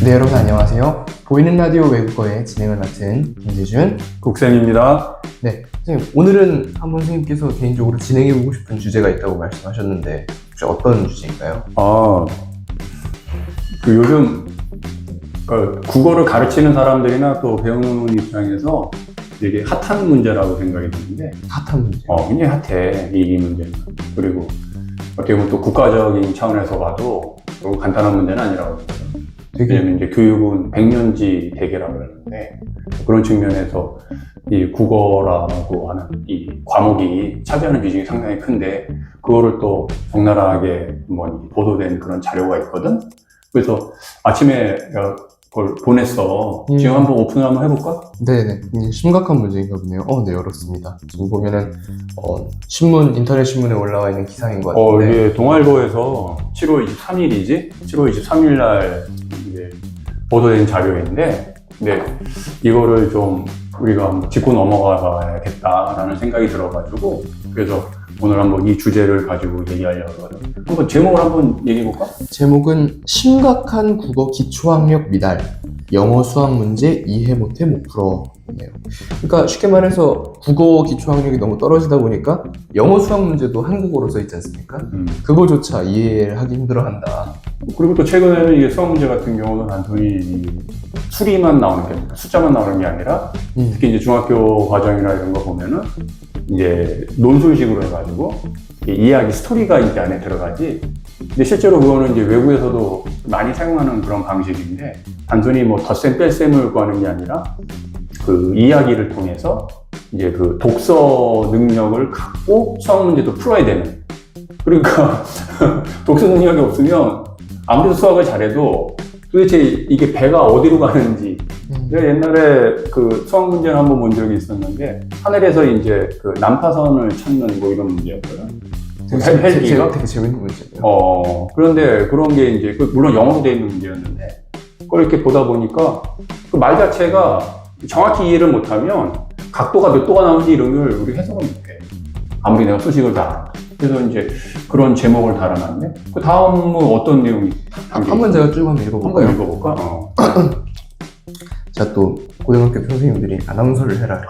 네, 여러분 안녕하세요. 보이는 라디오 외국어의 진행을 맡은 김재준 국쌤입니다. 네, 선생님 오늘은 한번 선생님께서 개인적으로 진행해보고 싶은 주제가 있다고 말씀하셨는데 혹시 어떤 주제인가요? 요즘 국어를 가르치는 사람들이나 또 배우는 입장에서 되게 핫한 문제라고 생각이 드는데 핫한 문제. 굉장히 핫해, 이 문제는. 그리고 어떻게 보면 또 국가적인 차원에서 봐도 너무 간단한 문제는 아니라고 생각해요. 왜냐면 이제 교육은 백년지 대계라고 그러는데 그런 측면에서 이 국어라고 하는 이 과목이 차지하는 비중이 상당히 큰데 그거를 또 적나라하게 보도된 그런 자료가 있거든. 그래서 아침에 그걸 보냈어. 지금 한번 오픈을 한번 해볼까? 네네, 굉장히 심각한 문제인가 보네요. 네, 열었습니다. 지금 보면은 신문, 인터넷 신문에 올라와 있는 기사인 것 같은데 이게 동아일보에서 7월 23일이지? 7월 23일 날 이제 보도된 자료인데, 이거를 좀 우리가 한번 짚고 넘어가야겠다라는 생각이 들어가지고, 그래서 오늘 한번 이 주제를 가지고 얘기하려고 하거든. 한번 제목을 한번 얘기해볼까? 제목은 심각한 국어 기초학력 미달, 영어 수학 문제 이해 못해 못 풀어네요. 그러니까 쉽게 말해서 국어 기초학력이 너무 떨어지다 보니까 영어 수학 문제도 한국어로 써 있지 않습니까? 그거조차 이해를 하기 힘들어한다. 그리고 또 최근에는 이게 수학 문제 같은 경우는 단순히 수리만 나오는 게 아니라 숫자만 나오는 게 아니라 특히 이제 중학교 과정이나 이런 거 보면은 이제 논술식으로 해가지고 이야기 스토리가 이제 안에 들어가지. 근데 실제로 그거는 이제 외국에서도 많이 사용하는 그런 방식인데 단순히 뭐 덧셈 뺄셈을 구하는 게 아니라 그 이야기를 통해서 이제 그 독서 능력을 갖고 수학 문제도 풀어야 되는. 그러니까 독서 능력이 없으면 아무리 수학을 잘해도 도대체 이게 배가 어디로 가는지. 내가 옛날에 그 수학 문제를 한번 본 적이 있었는데 하늘에서 이제 그 난파선을 찾는 뭐 이런 문제였거든. 되게 재밌는 문제예요. 그런데 그런 게 이제 물론 영어로 되어 있는 문제였는데 그걸 이렇게 보다 보니까 그 말 자체가 정확히 이해를 못하면 각도가 몇 도가 나오는지 이런 걸 우리 해석을 못해. 아무리 내가 수식을 다 알아. 그래서 이제 그런 제목을 달아놨네. 그 다음은 어떤 내용이? 한번 제가 쭉 한번 읽어볼까요? 한번 읽어볼까? 제가 또 고등학교 선생님들이 아나운서를 해라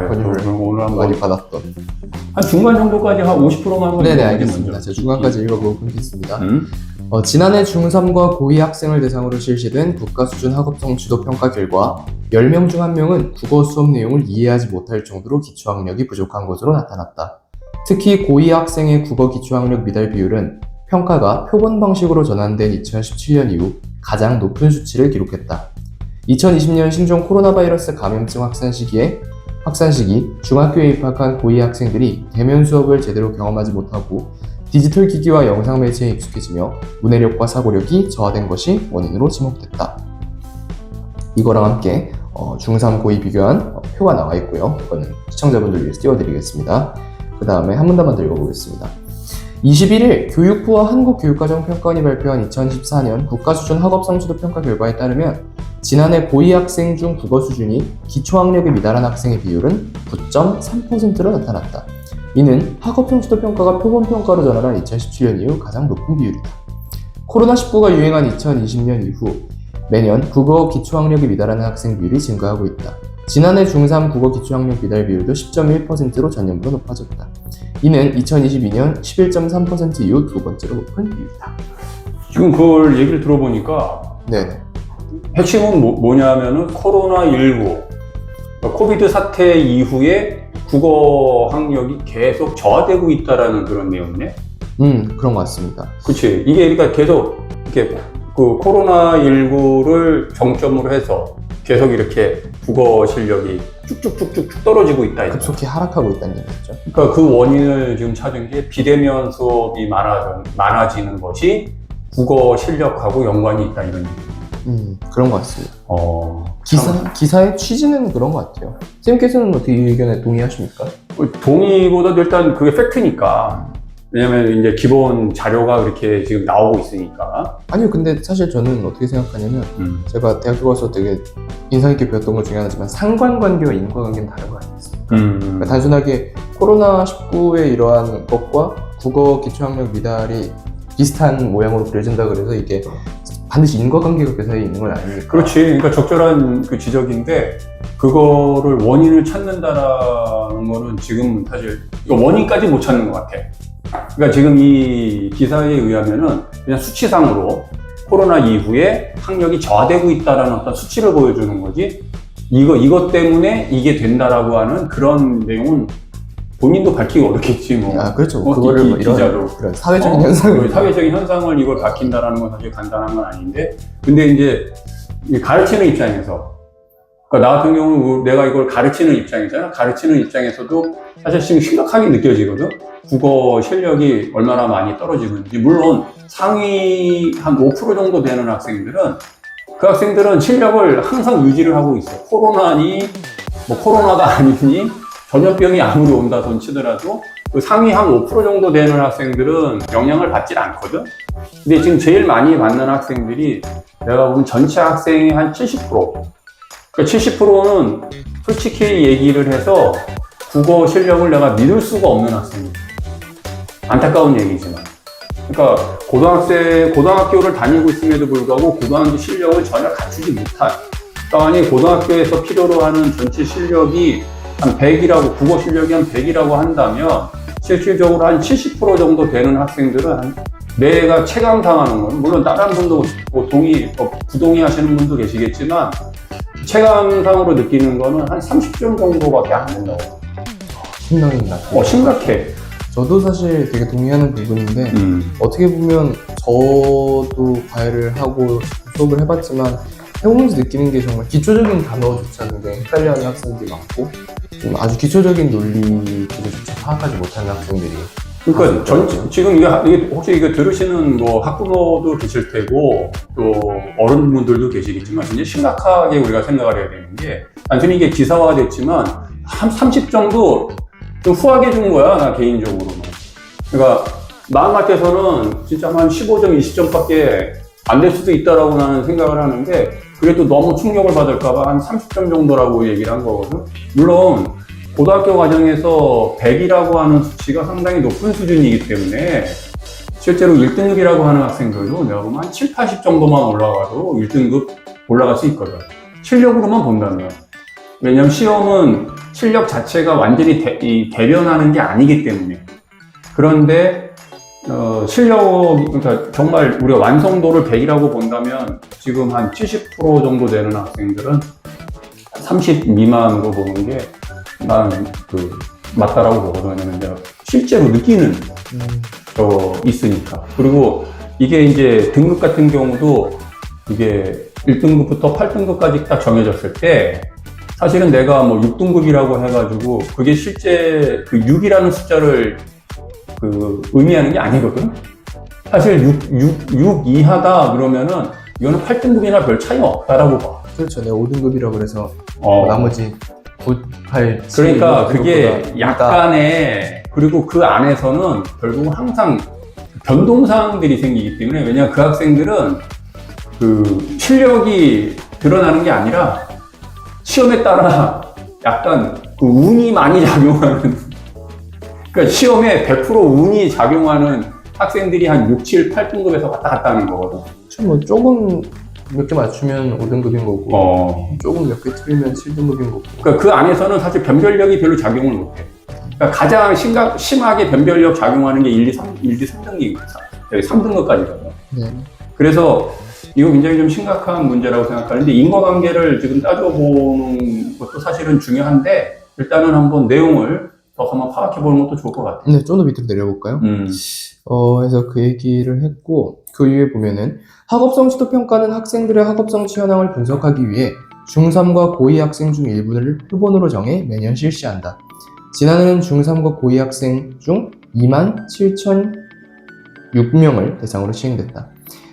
권유를 오늘 한번 많이 받았던 한 중간 정도까지 한 50%만 한번 네네 알겠습니다. 제가 중간까지 읽어보고 끊겠습니다. 지난해 중3과 고2 학생을 대상으로 실시된 국가수준 학업성 지도평가 결과 10명 중 1명은 국어 수업 내용을 이해하지 못할 정도로 기초학력이 부족한 것으로 나타났다. 특히 고2 학생의 국어 기초학력 미달 비율은 평가가 표본 방식으로 전환된 2017년 이후 가장 높은 수치를 기록했다. 2020년 신종 코로나 바이러스 감염증 확산 시기 중학교에 입학한 고2 학생들이 대면 수업을 제대로 경험하지 못하고 디지털 기기와 영상 매체에 익숙해지며 문해력과 사고력이 저하된 것이 원인으로 지목됐다. 이거랑 함께 중3, 고2 비교한 표가 나와 있고요. 이거는 시청자분들 위해서 띄워드리겠습니다. 그 다음에 한 문단만 더 읽어보겠습니다. 21일 교육부와 한국교육과정평가원이 발표한 2014년 국가수준 학업성취도평가 결과에 따르면 지난해 고2 학생 중 국어 수준이 기초학력에 미달한 학생의 비율은 9.3%로 나타났다. 이는 학업성취도평가가 표본평가로 전환한 2017년 이후 가장 높은 비율이다. 코로나19가 유행한 2020년 이후 매년 국어 기초학력이 미달하는 학생 비율이 증가하고 있다. 지난해 중3 국어 기초학력 미달 비율도 10.1%로 전년보다 높아졌다. 이는 2022년 11.3% 이후 두 번째로 높은 비율이다. 지금 그걸 얘기를 들어보니까 네네. 핵심은 뭐냐면은 코로나19, 코비드 사태 이후에 국어 학력이 계속 저하되고 있다라는 그런 내용이네. 그런 것 같습니다. 그치. 이게 그러니까 계속 이렇게 그 코로나19를 정점으로 해서 계속 이렇게 국어 실력이 쭉쭉쭉쭉 떨어지고 있다. 급속히 하락하고 있다는 얘기죠. 그러니까 그 원인을 지금 찾은 게 비대면 수업이 많아지는 것이 국어 실력하고 연관이 있다 이런 얘기예요. 그런 것 같습니다. 기사의 취지는 그런 것 같아요. 선생님께서는 어떻게 이 의견에 동의하십니까? 동의보다도 일단 그게 팩트니까. 왜냐면 이제 기본 자료가 그렇게 지금 나오고 있으니까. 아니요, 근데 사실 저는 어떻게 생각하냐면 제가 대학교 가서 되게 인상 깊게 배웠던 것 중에 하나지만 상관관계와 인과관계는 다른 거 아니겠습니까? 그러니까 단순하게 코로나19의 이러한 것과 국어 기초학력 미달이 비슷한 모양으로 그려진다 그래서 이게 반드시 인과관계가 그 사이에 있는 건 아니니까. 그렇지. 그러니까 적절한 그 지적인데 그거를 원인을 찾는다라는 거는 지금 사실 이거 원인까지 못 찾는 것 같아. 그러니까 지금 이 기사에 의하면은 그냥 수치상으로 코로나 이후에 학력이 저하되고 있다라는 어떤 수치를 보여주는 거지. 이것 때문에 이게 된다라고 하는 그런 내용은 본인도 밝히기 어렵겠지 뭐. 아, 그렇죠. 그거를 뭐 이런 기자로. 그런 사회적인 현상을 사회적인 현상을 이걸 밝힌다라는 건 사실 간단한 건 아닌데, 근데 이제 이 가르치는 입장에서, 그러니까 나 같은 경우는 내가 이걸 가르치는 입장이잖아. 가르치는 입장에서도 사실 지금 심각하게 느껴지거든. 국어 실력이 얼마나 많이 떨어지는지. 물론 상위 한 5% 정도 되는 학생들은 그 학생들은 실력을 항상 유지를 하고 있어. 코로나니 뭐 코로나가 아니니 전염병이 아무리 온다 손 치더라도 그 상위 한 5% 정도 되는 학생들은 영향을 받질 않거든. 근데 지금 제일 많이 받는 학생들이 내가 보면 전체 학생의 한 70%. 그러니까 70%는 솔직히 얘기를 해서 국어 실력을 내가 믿을 수가 없는 학생이야. 안타까운 얘기지만. 그러니까 고등학교를 다니고 있음에도 불구하고 고등학교 실력을 전혀 갖추지 못한. 그러니까 만약에 고등학교에서 필요로 하는 전체 실력이 한 100이라고, 국어 실력이 한 100이라고 한다면 실질적으로 한 70% 정도 되는 학생들은 내가 체감당하는 건, 물론 다른 분도 뭐 부동의 하시는 분도 계시겠지만 체감상으로 느끼는 거는 한 30점 정도밖에 안 된다고. 심각해. 심각해. 저도 사실 되게 동의하는 부분인데 어떻게 보면 저도 과외를 하고 수업을 해봤지만 해보면서 느끼는 게 정말 기초적인 단어조차 굉장히 헷갈려하는 학생들이 많고 좀 아주 기초적인 논리 구조조차 파악하지 못하는 학생들이. 그러니까 지금 이게 혹시 이거 들으시는 뭐 학부모도 계실 테고 또 어른분들도 계시겠지만 굉장히 심각하게 우리가 생각을 해야 되는 게, 단순히 이게 기사화됐지만 한 30 정도 좀 후하게 준 거야, 나 개인적으로는. 그러니까 마음 같아서는 진짜 한 15점, 20점밖에 안 될 수도 있다라고 나는 생각을 하는데, 그래도 너무 충격을 받을까봐 한 30점 정도라고 얘기를 한 거거든. 물론 고등학교 과정에서 100이라고 하는 수치가 상당히 높은 수준이기 때문에 실제로 1등급이라고 하는 학생들도 내가 보면 한 7, 80 정도만 올라가도 1등급 올라갈 수 있거든. 실력으로만 본다면. 왜냐면 시험은 실력 자체가 완전히 대변하는 게 아니기 때문에. 그런데 그러니까 정말 우리가 완성도를 100이라고 본다면 지금 한 70% 정도 되는 학생들은 30 미만으로 보는 게 나는 맞다라고 보거든. 왜냐면 내가 실제로 느끼는 있으니까. 그리고 이게 이제 등급 같은 경우도 이게 1등급부터 8등급까지 딱 정해졌을 때 사실은 내가 뭐 6등급이라고 해가지고 그게 실제 그 6이라는 숫자를 의미하는 게 아니거든. 사실 6 이하다 그러면은 이거는 8등급이나 별 차이가 없다라고 봐. 그렇죠. 내가 5등급이라고 그래서 나머지 9, 8, 7. 그러니까 그게 약간의, 그리고 그 안에서는 결국은 항상 변동사항들이 생기기 때문에, 왜냐하면 그 학생들은 그 실력이 드러나는 게 아니라 시험에 따라 약간 그 운이 많이 작용하는, 그러니까 시험에 100% 운이 작용하는 학생들이 한 6, 7, 8등급에서 왔다 갔다 하는 거거든. 뭐 조금 몇 개 맞추면 5등급인 거고 조금 몇 개 틀리면 7등급인 거고. 그러니까 그 안에서는 사실 변별력이 별로 작용을 못해. 그러니까 가장 심하게 변별력 작용하는 게 1, 2, 3등급, 3등급까지거든요. 네. 그래서 이거 굉장히 좀 심각한 문제라고 생각하는데, 인과관계를 지금 따져보는 것도 사실은 중요한데, 일단은 한번 내용을 더 한번 파악해보는 것도 좋을 것 같아요. 네, 좀 더 밑으로 내려볼까요? 그래서 그 얘기를 했고, 그 이후에 보면은 학업성 지도 평가는 학생들의 학업성취 현황을 분석하기 위해 중3과 고2 학생 중 일부를 표본으로 정해 매년 실시한다. 지난해는 중3과 고2 학생 중 27,006명을 대상으로 시행됐다.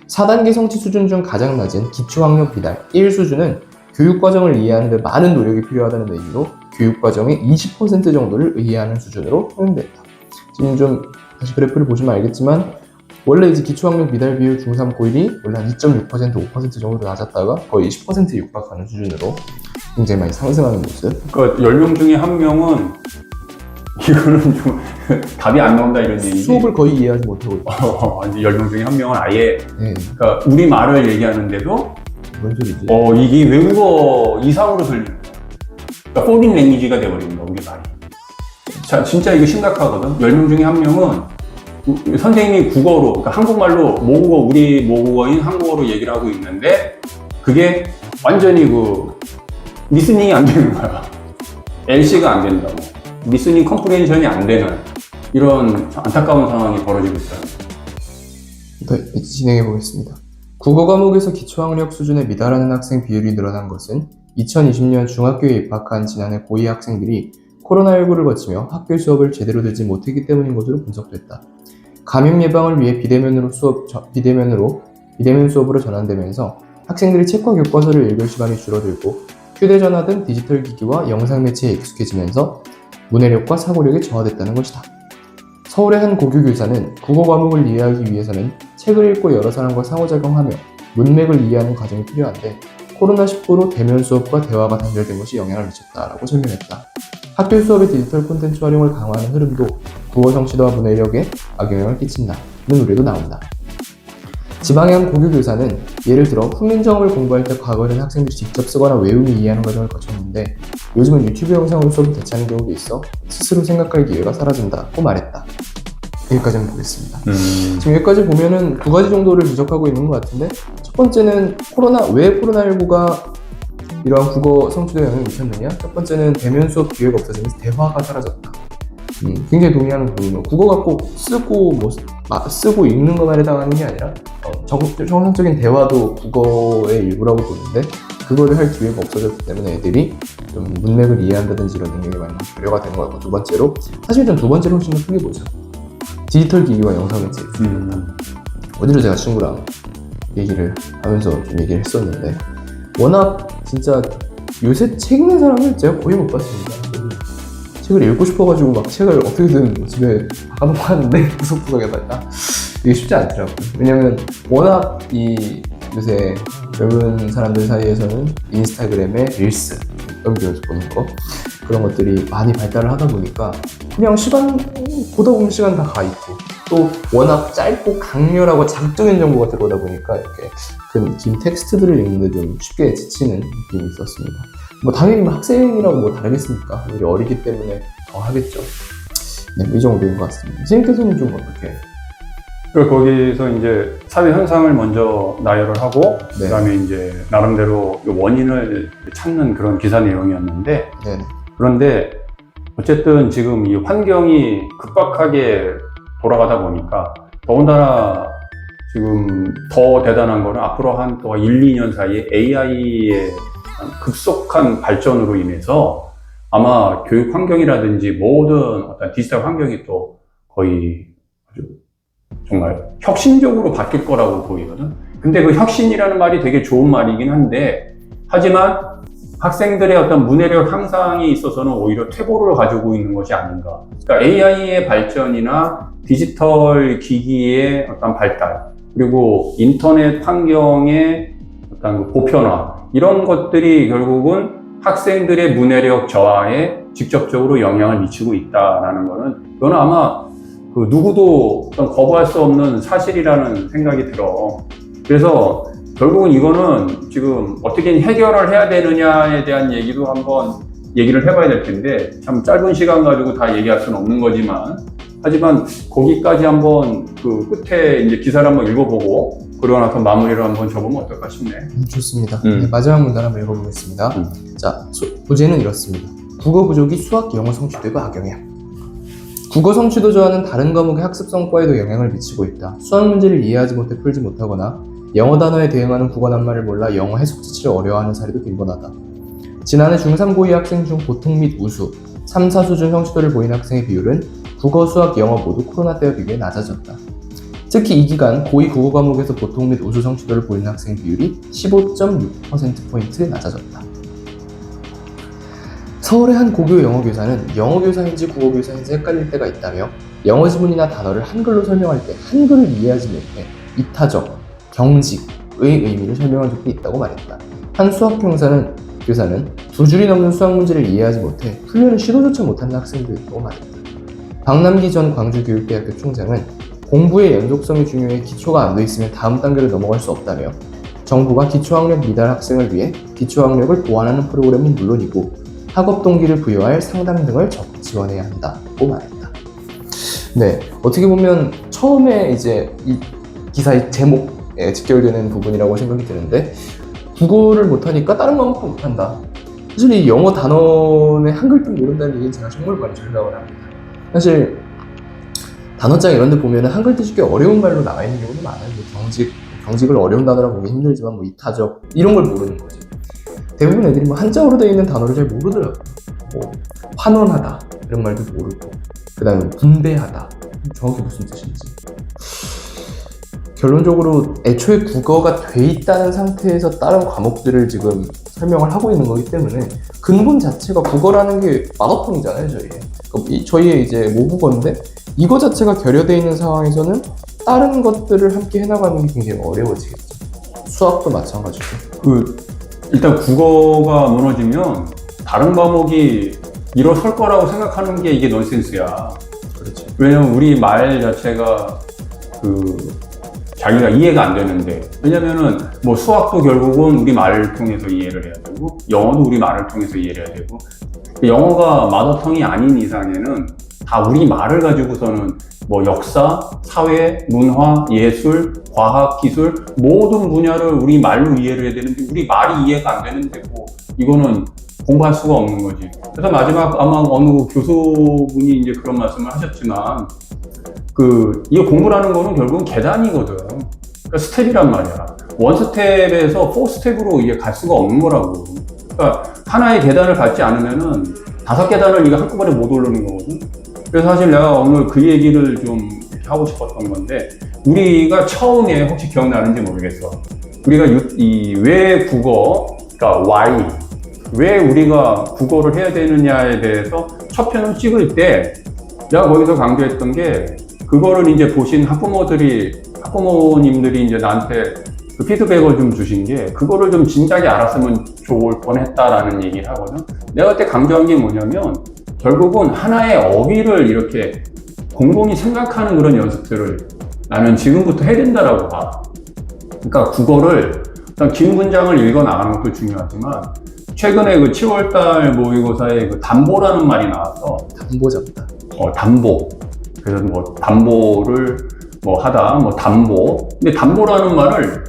4단계 성취 수준 중 가장 낮은 기초학력 비달 1수준은 교육과정을 이해하는 데 많은 노력이 필요하다는 의미로 교육과정의 20% 정도를 이해하는 수준으로 통용됐다. 지금 좀 다시 그래프를 보시면 알겠지만 원래 이제 기초학력 미달 비율 중3, 고1이 원래 한 2.6%, 5% 정도로 낮았다가 거의 10%에 육박하는 수준으로 굉장히 많이 상승하는 모습. 그러니까 10명 중에 1명은 이거는 좀 답이 안 나온다 이런 얘기지. 수업을 거의 이해하지 못하고 있다. 이제 10명 중에 한 명은 아예 네. 그러니까 우리 말을 얘기하는데도 뭔 소리지? 이게 외국어 이상으로 들리는 거야. 그러니까 포린 랭귀지가 돼버리는 거야, 우리 말이. 자, 진짜 이거 심각하거든. 10명 중에 한 명은 선생님이 국어로, 그러니까 한국말로 모국어, 우리 모국어인 한국어로 얘기를 하고 있는데 그게 완전히 리스닝이 안 되는 거야. LC가 안 된다고. 리스닝 컴프레hen션이 안 되는 이런 안타까운 상황이 벌어지고 있어요. 더 진행해 보겠습니다. 국어 과목에서 기초학력 수준에 미달하는 학생 비율이 늘어난 것은 2020년 중학교에 입학한 지난해 고2 학생들이 코로나19를 거치며 학교 수업을 제대로 듣지 못했기 때문인 것으로 분석됐다. 감염 예방을 위해 비대면 수업으로 전환되면서 학생들이 책과 교과서를 읽을 시간이 줄어들고 휴대전화 등 디지털 기기와 영상 매체에 익숙해지면서 문해력과 사고력이 저하됐다는 것이다. 서울의 한 고교 교사는 국어 과목을 이해하기 위해서는 책을 읽고 여러 사람과 상호작용하며 문맥을 이해하는 과정이 필요한데 코로나19로 대면 수업과 대화가 단절된 것이 영향을 미쳤다라고 설명했다. 학교 수업의 디지털 콘텐츠 활용을 강화하는 흐름도 국어 성취도와 문해력에 악영향을 끼친다는 우려도 나온다. 지방의 한 고교 교사는 예를 들어 훈민정음을 공부할 때 과거에는 학생들이 직접 쓰거나 외우며 이해하는 과정을 거쳤는데 요즘은 유튜브 영상으로 수업을 대체하는 경우도 있어 스스로 생각할 기회가 사라진다고 말했다. 여기까지는 보겠습니다. 지금 여기까지 보면은 두 가지 정도를 지적하고 있는 것 같은데 첫 번째는 왜 코로나19가 이러한 국어 성취도에 영향을 미쳤느냐? 첫 번째는 대면 수업 기회가 없어지면서 대화가 사라졌다. 굉장히 동의하는 부분은 국어가 꼭 쓰고 읽는 것만 해당하는 게 아니라 정상적인 대화도 국어의 일부라고 보는데 그거를 할 기회가 없어졌기 때문에 애들이 좀 문맥을 이해한다든지 이런 능력이 많이 결여가 되는 것 같고 두 번째로 사실 좀 두 번째로 훨씬 더 크게 보죠. 디지털 기기와 영상 매체 어디로 제가 친구랑 얘기를 하면서 좀 얘기를 했었는데 워낙 진짜 요새 책 읽는 사람을 제가 거의 못 봤습니다. 책을 읽고 싶어가지고 막 책을 어떻게든 집에 박아놓고 하는데 구석구석에다가 이게 쉽지 않더라고요. 왜냐면 워낙 요새 젊은 사람들 사이에서는 인스타그램에 릴스, 넘기면서 보는 거 그런 것들이 많이 발달을 하다 보니까 그냥 보다 보면 시간 다 가 있고 또 워낙 짧고 강렬하고 자극적인 정보가 들어오다 보니까 이렇게 긴 텍스트들을 읽는데 좀 쉽게 지치는 느낌이 있었습니다. 당연히 학생이라고 다르겠습니까? 우리 어리기 때문에 더 하겠죠. 네, 이 정도인 것 같습니다. 선생님께서는 좀 어떻게? 거기서 이제 사회 현상을 먼저 나열을 하고, 네. 그다음에 이제 나름대로 원인을 찾는 그런 기사 내용이었는데, 네. 그런데 어쨌든 지금 이 환경이 급박하게 돌아가다 보니까 더군다나 지금 더 대단한 거는 앞으로 또 1, 2년 사이에 AI의 급속한 발전으로 인해서 아마 교육 환경이라든지 모든 어떤 디지털 환경이 또 거의 아주 정말 혁신적으로 바뀔 거라고 보이거든. 근데 그 혁신이라는 말이 되게 좋은 말이긴 한데 하지만 학생들의 어떤 문해력 향상에 있어서는 오히려 퇴보를 가지고 있는 것이 아닌가. 그러니까 AI의 발전이나 디지털 기기의 어떤 발달 그리고 인터넷 환경의 어떤 보편화 이런 것들이 결국은 학생들의 문해력 저하에 직접적으로 영향을 미치고 있다라는 거는 그건 아마 누구도 어떤 거부할 수 없는 사실이라는 생각이 들어. 그래서 결국은 이거는 지금 어떻게 해결을 해야 되느냐에 대한 얘기도 한번 얘기를 해봐야 될 텐데 참 짧은 시간 가지고 다 얘기할 수는 없는 거지만 하지만 거기까지 한번 끝에 이제 기사를 한번 읽어보고 그러고 나서 마무리를 한번 줘보면 어떨까 싶네. 좋습니다. 네, 마지막 문단 한번 읽어보겠습니다. 자, 부제는 이렇습니다. 국어 부족이 수학, 영어 성취도에도 악영향. 국어 성취도 저하는 다른 과목의 학습 성과에도 영향을 미치고 있다. 수학 문제를 이해하지 못해 풀지 못하거나 영어 단어에 대응하는 국어 낱말을 몰라 영어 해석 자체를 어려워하는 사례도 빈번하다. 지난해 중3, 고2 학생 중 보통 및 우수, 3, 4 수준 성취도를 보인 학생의 비율은 국어, 수학, 영어 모두 코로나 때와 비교해 낮아졌다. 특히 이 기간 고2 국어 과목에서 보통 및 우수 성취도를 보이는 학생 비율이 15.6%포인트 낮아졌다. 서울의 한 고교 영어교사는 영어교사인지 국어교사인지 헷갈릴 때가 있다며 영어 지문이나 단어를 한글로 설명할 때 한글을 이해하지 못해 이타적, 경직의 의미를 설명한 적도 있다고 말했다. 한 수학교사는 두 줄이 넘는 수학 문제를 이해하지 못해 풀려는 시도조차 못하는 학생도 있다고 말했다. 박남기 전 광주교육대학교 총장은 공부의 연속성이 중요해 기초가 안 돼 있으면 다음 단계로 넘어갈 수 없다며 정부가 기초학력 미달 학생을 위해 기초학력을 보완하는 프로그램은 물론이고 학업 동기를 부여할 상담 등을 적극 지원해야 한다고 말했다. 네, 어떻게 보면 처음에 이제 이 기사의 제목에 직결되는 부분이라고 생각이 드는데 국어를 못하니까 다른 과목도 못한다. 사실 이 영어 단원의 한글도 모른다는 얘기는 제가 정말 많이 절감을 합니다. 사실 단어장 이런 데 보면은 한글 뜻이 꽤 어려운 말로 나와 있는 경우도 많아요. 뭐 경직을 어려운 단어라고 보기 힘들지만 뭐 이타적 이런 걸 모르는 거지. 대부분 애들이 뭐 한자어로 되어 있는 단어를 잘 모르더라고요. 뭐 환원하다 이런 말도 모르고 그 다음에 분배하다 정확히 무슨 뜻인지. 결론적으로 애초에 국어가 돼 있다는 상태에서 다른 과목들을 지금 설명을 하고 있는 거기 때문에 근본 자체가 국어라는 게 마더텅이잖아요, 저희의 이제 모국어인데 이거 자체가 결여되어 있는 상황에서는 다른 것들을 함께 해나가는 게 굉장히 어려워지겠죠. 수학도 마찬가지고. 일단 국어가 무너지면 다른 과목이 일어설 거라고 생각하는 게 이게 넌센스야. 그렇죠. 왜냐면 우리 말 자체가 자기가 이해가 안 되는데, 왜냐면은 뭐 수학도 결국은 우리 말을 통해서 이해를 해야 되고 영어도 우리 말을 통해서 이해를 해야 되고 영어가 마더텅이 아닌 이상에는 다 우리 말을 가지고서는 뭐 역사, 사회, 문화, 예술, 과학, 기술 모든 분야를 우리 말로 이해를 해야 되는데 우리 말이 이해가 안 되는데 뭐 이거는 공부할 수가 없는 거지. 그래서 마지막 아마 어느 교수분이 이제 그런 말씀을 하셨지만 이거 공부라는 거는 결국은 계단이거든. 그러니까 스텝이란 말이야. 원 스텝에서 4 스텝으로 이게 갈 수가 없는 거라고. 그러니까 하나의 계단을 밟지 않으면은 5계단을 네가 한꺼번에 못 오르는 거거든. 그래서 사실 내가 오늘 그 얘기를 좀 하고 싶었던 건데, 우리가 처음에 혹시 기억나는지 모르겠어. 우리가 왜 국어, 그러니까 why, 왜 우리가 국어를 해야 되느냐에 대해서 첫 편을 찍을 때 내가 거기서 강조했던 게, 그거를 이제 보신 학부모님들이 이제 나한테 그 피드백을 좀 주신 게, 그거를 좀 진작에 알았으면 좋을 뻔했다라는 얘기를 하거든. 내가 그때 강조한 게 뭐냐면, 결국은 하나의 어휘를 이렇게 곰곰이 생각하는 그런 연습들을 나는 지금부터 해야 된다라고 봐. 그러니까 국어를 일단 긴 문장을 읽어 나가는 것도 중요하지만, 최근에 그 7월달 모의고사에 그 담보라는 말이 나와서, 담보 잡다. 담보. 그래서 뭐 담보를 뭐 하다, 뭐 담보. 근데 담보라는 말을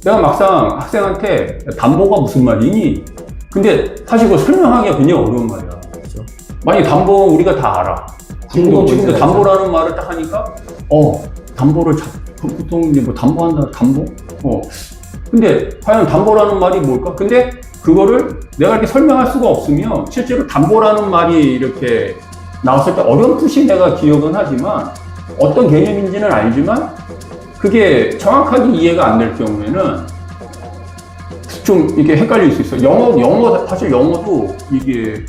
내가 막상 학생한테 담보가 무슨 말이니? 근데 사실 그거 설명하기가 굉장히 어려운 말이야. 그렇죠. 만약 담보 우리가 다 알아. 근데 담보라는 말을 딱 하니까 담보를 보통 이제 뭐 담보한다, 담보? 근데 과연 담보라는 말이 뭘까? 근데 그거를 내가 이렇게 설명할 수가 없으면 실제로 담보라는 말이 이렇게 나왔을 때 어렴풋이 내가 기억은 하지만 어떤 개념인지는 알지만 그게 정확하게 이해가 안 될 경우에는 좀 이게 헷갈릴 수 있어. 사실 영어도 이게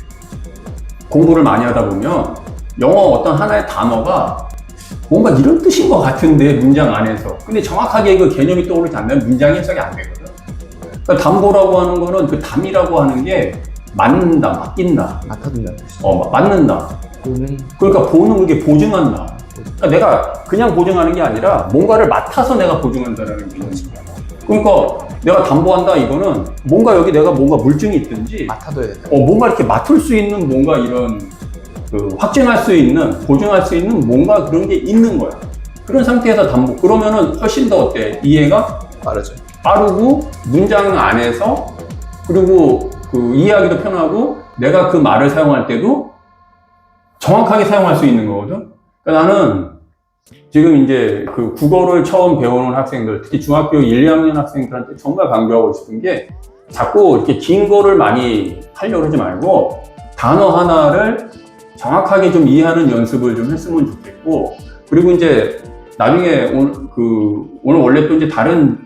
공부를 많이 하다 보면 영어 어떤 하나의 단어가 뭔가 이런 뜻인 것 같은데 문장 안에서, 근데 정확하게 그 개념이 떠오르지 않으면 문장이 해석이 안 되거든. 그러니까 담보라고 하는 거는 그 담이라고 하는 게 맞는다, 맡긴다, 맡아둔다는 뜻이죠. 맞는다. 그러니까 보는 게 보증한다. 그러니까 내가 그냥 보증하는 게 아니라 뭔가를 맡아서 내가 보증한다라는 개념이야. 그러니까 내가 담보한다 이거는 뭔가 여기 내가 뭔가 물증이 있든지 맡아둬야 된다. 뭔가 이렇게 맡을 수 있는 뭔가 이런 확증할 수 있는, 보증할 수 있는 뭔가 그런 게 있는 거야. 그런 상태에서 담보. 그러면은 훨씬 더 어때? 이해가 빠르죠. 빠르고 문장 안에서, 그리고 이해하기도 편하고 내가 그 말을 사용할 때도 정확하게 사용할 수 있는 거거든. 그러니까 나는 지금 이제 그 국어를 처음 배우는 학생들, 특히 중학교 1, 2학년 학생들한테 정말 강조하고 싶은 게, 자꾸 이렇게 긴 거를 많이 하려고 하지 말고 단어 하나를 정확하게 좀 이해하는 연습을 좀 했으면 좋겠고, 그리고 이제 나중에 오늘 원래 또 이제 다른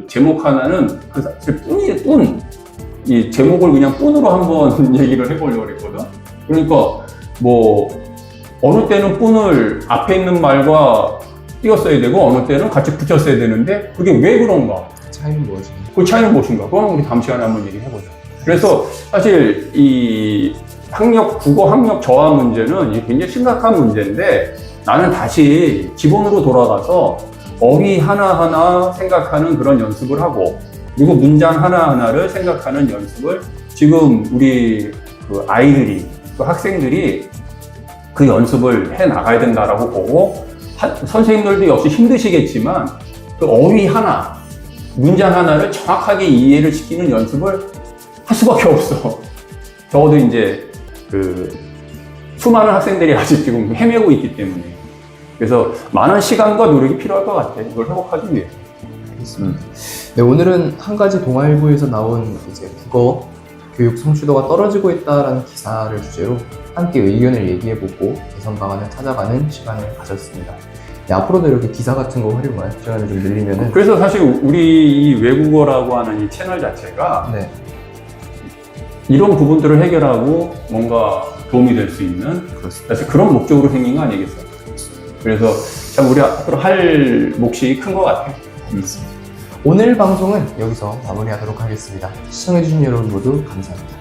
제목 하나는 이 제목을 그냥 뿜으로 한번 얘기를 해보려고 했거든. 그러니까 뭐 어느 때는 뿜을 앞에 있는 말과 띄었어야 되고 어느 때는 같이 붙였어야 되는데 그게 왜 그런가? 차이는 무엇인가? 그 차이는 무엇인가? 그건 우리 다음 시간에 한번 얘기해보자. 그래서 사실 국어 학력 저하 문제는 이게 굉장히 심각한 문제인데 나는 다시 기본으로 돌아가서 어휘 하나하나 생각하는 그런 연습을 하고 그리고 문장 하나하나를 생각하는 연습을 지금 우리 그 아이들이, 그 학생들이 그 연습을 해 나가야 된다라고 보고 선생님들도 역시 힘드시겠지만 그 어휘 하나, 문장 하나를 정확하게 이해를 시키는 연습을 할 수밖에 없어. 적어도 이제 그 수많은 학생들이 아직 지금 헤매고 있기 때문에 그래서 많은 시간과 노력이 필요할 것 같아. 이걸 회복하기 위해. 알겠습니다. 네, 오늘은 한 가지 동아일보에서 나온 이제 국어 교육 성취도가 떨어지고 있다라는 기사를 주제로 함께 의견을 얘기해보고 개선 방안을 찾아가는 시간을 가졌습니다. 네, 앞으로도 이렇게 기사 같은 거 활용할 시간을 좀 늘리면은 그래서 사실 우리 이 외국어라고 하는 이 채널 자체가 네, 이런 부분들을 해결하고 뭔가 도움이 될 수 있는 사실 그런 목적으로 생긴 거 아니겠어요? 그래서 참 우리 앞으로 할 몫이 큰 것 같아요. 오늘 방송은 여기서 마무리하도록 하겠습니다. 시청해주신 여러분 모두 감사합니다.